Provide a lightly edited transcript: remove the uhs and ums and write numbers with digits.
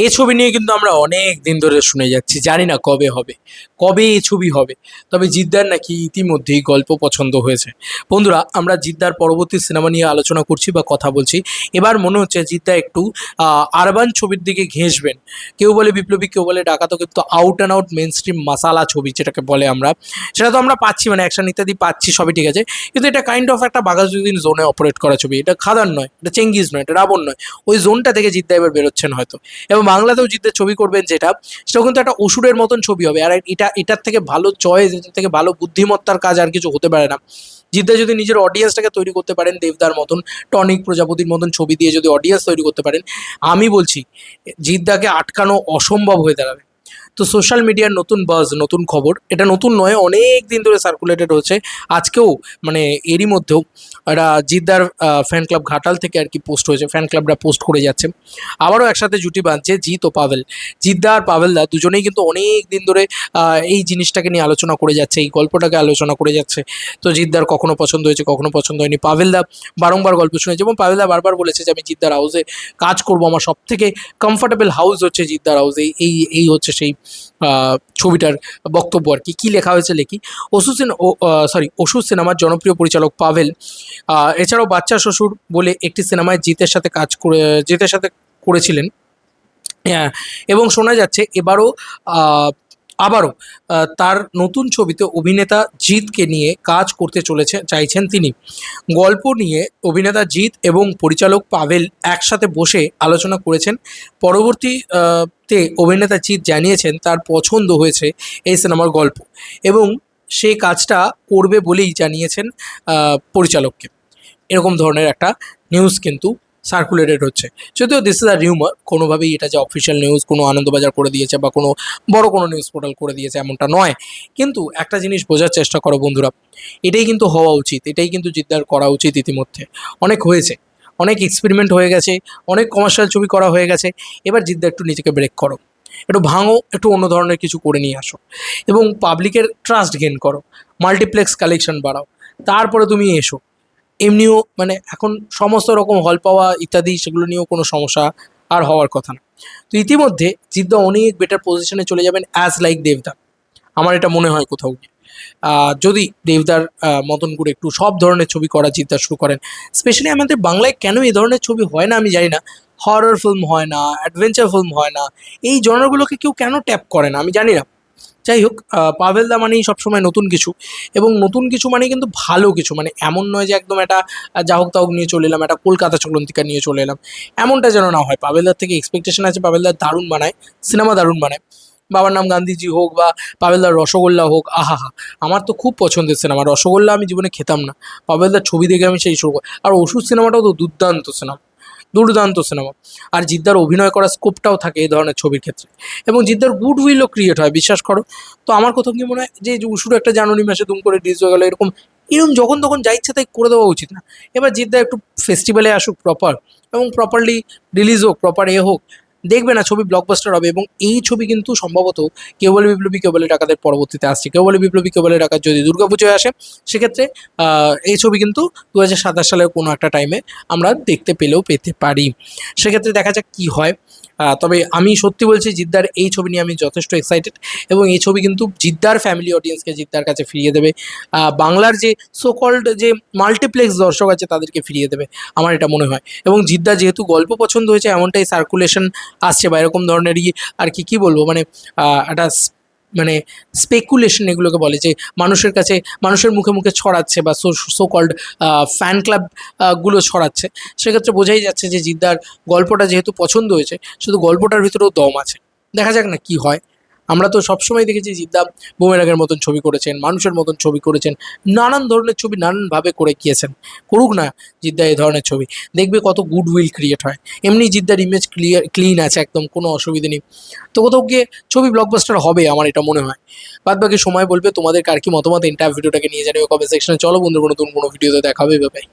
এই ছবি নিয়ে কিন্তু আমরা অনেক দিন ধরে শুনে যাচ্ছি, জানি না কবে হবে, কবে এই ছবি হবে। তবে জিদ্দার নাকি ইতিমধ্যেই গল্প পছন্দ হয়েছে। বন্ধুরা, আমরা জিদ্দার পরবর্তী সিনেমা নিয়ে আলোচনা করছি বা কথা বলছি। এবার মনে হচ্ছে জিদ্দা একটু আরবান ছবির দিকে ঘেঁষবেন। কেউ বলে বিপ্লবী, কেউ বলে ডাকাতও, কিন্তু out and out mainstream masala ছবি যেটাকে বলে আমরা, সেটা তো আমরা পাচ্ছি, মানে অ্যাকশন ইত্যাদি পাচ্ছি, সবই ঠিক আছে। কিন্তু এটা কাইন্ড অফ একটা বাঘাযতীন জোনে অপারেট করা ছবি। এটা খাদান নয়, এটা চেঙ্গিজ নয়, এটা রাবণ নয়। ওই জোনটা থেকে জিদ্দা এবার বেরোচ্ছেন হয়তো। এবং বাংলাতেও জিদ্দের ছবি করবেন যেটা, সেটাও কিন্তু একটা অসুরের মতন ছবি হবে। আর এটার থেকে ভালো চয়েস, এটার থেকে ভালো বুদ্ধিমত্তার কাজ আর কিছু হতে পারে না। জিদ্দা যদি নিজের অডিয়েন্সটাকে তৈরি করতে পারেন দেবদার মতন, টনিক প্রজাপতির মতন ছবি দিয়ে যদি অডিয়েন্স তৈরি করতে পারেন, আমি বলছি জিদ্দাকে আটকানো অসম্ভব হয়ে দাঁড়াবে। তো সোশ্যাল মিডিয়ার নতুন বাজ, নতুন খবর, এটা নতুন নয়, অনেক দিন ধরে সার্কুলেটেড হচ্ছে। আজকেও মানে এরই মধ্যেও একটা জিদ্দার ফ্যান ক্লাব ঘাটাল থেকে আর কি পোস্ট হয়েছে, ফ্যান ক্লাবরা পোস্ট করে যাচ্ছে। আবারও একসাথে জুটি বাঁধছে জিৎ ও পাভেল। জিদ্দা আর পাভেলদা দুজনেই কিন্তু অনেক দিন ধরে এই জিনিসটাকে নিয়ে আলোচনা করে যাচ্ছে, এই গল্পটাকে আলোচনা করে যাচ্ছে। তো জিদ্দার কখনো পছন্দ হয়েছে, কখনো পছন্দ হয়নি। পাভেলদা বারংবার গল্প শুনেছে এবং পাভেলদা বারবার বলেছে যে আমি জিদ্দার হাউসে কাজ করবো, আমার সব থেকে কমফর্টেবল হাউস হচ্ছে জিদ্দার হাউস। এই এই হচ্ছে সেই ছবিটার বক্তব্য আর কি। কী লেখা হয়েছে লেখি। অসুর সিনেমার জনপ্রিয় পরিচালক পাভেল এছাড়াও বাচ্চা শ্বশুর বলে একটি সিনেমায় জিতের সাথে করেছিলেন। হ্যাঁ, এবং শোনা যাচ্ছে আবারও তার নতুন ছবিতে অভিনেতা জিৎকে নিয়ে কাজ করতে চাইছেন তিনি। গল্প নিয়ে অভিনেতা জিৎ এবং পরিচালক পাভেল একসাথে বসে আলোচনা করেছেন। তে অভিনেতা জিৎ জানিয়েছেন তার পছন্দ হয়েছে এই সিনেমার গল্প এবং সেই কাজটা করবে বলেই জানিয়েছেন পরিচালককে। এরকম ধরনের একটা নিউজ কিন্তু সার্কুলেটেড হচ্ছে। যদিও দিস ইজ আ রিউমার, কোনোভাবেই এটা যে অফিসিয়াল নিউজ কোনো আনন্দবাজার করে দিয়েছে বা কোনো বড় কোনো নিউজ পোর্টাল করে দিয়েছে এমনটা নয়। কিন্তু একটা জিনিস বোঝার চেষ্টা করো বন্ধুরা, এটাই কিন্তু হওয়া উচিত, এটাই কিন্তু জিদ্দার করা উচিত। ইতিমধ্যে অনেক হয়েছে, অনেক এক্সপেরিমেন্ট হয়ে গেছে, অনেক কমার্শিয়াল ছবি করা হয়ে গেছে। এবার জিদ্দা একটু নিজেকে ব্রেক করো, একটু ভাঙো, একটু অন্য ধরনের কিছু করে নিয়ে আসো এবং পাবলিকের ট্রাস্ট গেইন করো, মাল্টিপ্লেক্স কালেকশন বাড়াও, তারপরে তুমি এসো। এমনিও মানে এখন সমস্ত রকম হল পাওয়া ইত্যাদি, সেগুলো নিয়েও কোনো সমস্যা আর হওয়ার কথা না। তো ইতিমধ্যে জিদ্দা অনেক বেটার পজিশনে চলে যাবেন অ্যাজ লাইক দেবদা, আমার এটা মনে হয় কোথাও গিয়ে। যদি দেবদার মতন করে একটু সব ধরনের ছবি করা জিদ্দা শুরু করেন। স্পেশালি আমাদের বাংলায় কেন এই ধরনের ছবি হয় না আমি জানি না। হরর ফিল্ম হয় না, অ্যাডভেঞ্চার ফিল্ম হয় না, এই জনরগুলোকে কেউ কেন ট্যাপ করে না আমি জানি না। যাই হোক, পাভেলদা মানেই সবসময় নতুন কিছু, এবং নতুন কিছু মানে কিন্তু ভালো কিছু, মানে এমন নয় যে একদম একটা যা হোক তা হোক নিয়ে চলে এলাম, একটা কলকাতা চলন্তিকা নিয়ে চলে এলাম, এমনটা যেন না হয়। পাভেলদার থেকে এক্সপেকটেশন আছে, পাভেলদার দারুণ বানায়, সিনেমা দারুণ বানায়। বাবার নাম গান্ধীজি হোক বা পাভেলদার রসগোল্লা হোক, আহা, আমার তো খুব পছন্দের সিনেমা রসগোল্লা, আমি জীবনে খেতাম না, পাভেলদার ছবি দেখে আমি সেই শুরু করি। আর ওষুধ সিনেমাটাও তো দুর্দান্ত সিনেমা, দুর্দান্ত সিনেমা। আর জিদ্দার অভিনয় করার স্কোপটাও থাকে এই ধরনের ছবির ক্ষেত্রে, এবং জিদ্দার গুডউইলও ক্রিয়েট হয়, বিশ্বাস করো। তো আমার কোথাও কি মনে হয় যে শুধু একটা জানুয়ারি মাসে দুম করে রিলিজ হয়ে গেলো, এরকম এরকম যখন তখন যা ইচ্ছা তাই করে দেওয়া উচিত না। এবার জিদ্দা একটু ফেস্টিভ্যালে আসুক প্রপার, এবং প্রপারলি রিলিজ হোক, প্রপার হোক, দেখবে না ছবি ব্লকবাস্টার হবে। এবং এই ছবি কিন্তু সম্ভবত কেউ বলে বিপ্লবী, কেউ বলে ডাকাতের পরবর্তীতে আসছে, কেউ বলে বিপ্লবী, কেউ বলে ডাকাত যদি দুর্গাপুজোয় আসে, সেক্ষেত্রে এই ছবি কিন্তু 2027 সালের কোনো একটা টাইমে আমরা দেখতে পেতে পারি। সেক্ষেত্রে দেখা যাক কী হয়। তবে আমি সত্যি বলছি, জিদ্দার এই ছবি নিয়ে আমি যথেষ্ট এক্সাইটেড, এবং এই ছবি কিন্তু জিদ্দার ফ্যামিলি অডিয়েন্সকে জিদ্দার কাছে ফিরিয়ে দেবে। বাংলার যে সোকল্ড যে মাল্টিপ্লেক্স দর্শক আছে তাদেরকে ফিরিয়ে দেবে, আমার এটা মনে হয়। এবং জিদ্দার যেহেতু গল্প পছন্দ হয়েছে, এমনটাই সার্কুলেশন আসছে বা এরকম ধরনেরই আর কি কী বলবো, মানে একটা মানে স্পেকুলেশন এগুলোকে বলে, যে মানুষের কাছে, মানুষের মুখে মুখে ছড়াচ্ছে বা সোকল্ড ফ্যান ক্লাব গুলো ছড়াচ্ছে। সেক্ষেত্রে বোঝাই যাচ্ছে যে জিদ্দার গল্পটা যেহেতু পছন্দ হয়েছে, শুধু গল্পটার ভিতরেও দম আছে। দেখা যাক না কি হয়। আমরা তো সবসময় দেখেছি জিদ্দা বুমেরাংয়ের মতন ছবি করেছেন, মানুষের মতন ছবি করেছেন, নানান ধরনের ছবি নানানভাবে করে গিয়েছেন। করুক না জিদ্দা এই ধরনের ছবি, দেখবে কত গুডউইল ক্রিয়েট হয়। এমনি জিদ্দার ইমেজ ক্লিন আছে, একদম কোনো অসুবিধে নেই। তো কোথাও গিয়ে ছবি ব্লকবাস্টার হবে, আমার এটা মনে হয়। বাদ বাকি সময় বলবে তোমাদের কার কি মতামত। এন্টায়ার ভিডিওটাকে নিয়ে জানিও কমেন্ট সেকশনে। চলো বন্ধুরা, নতুন কোনো ভিডিওতে দেখা হবে, বাই।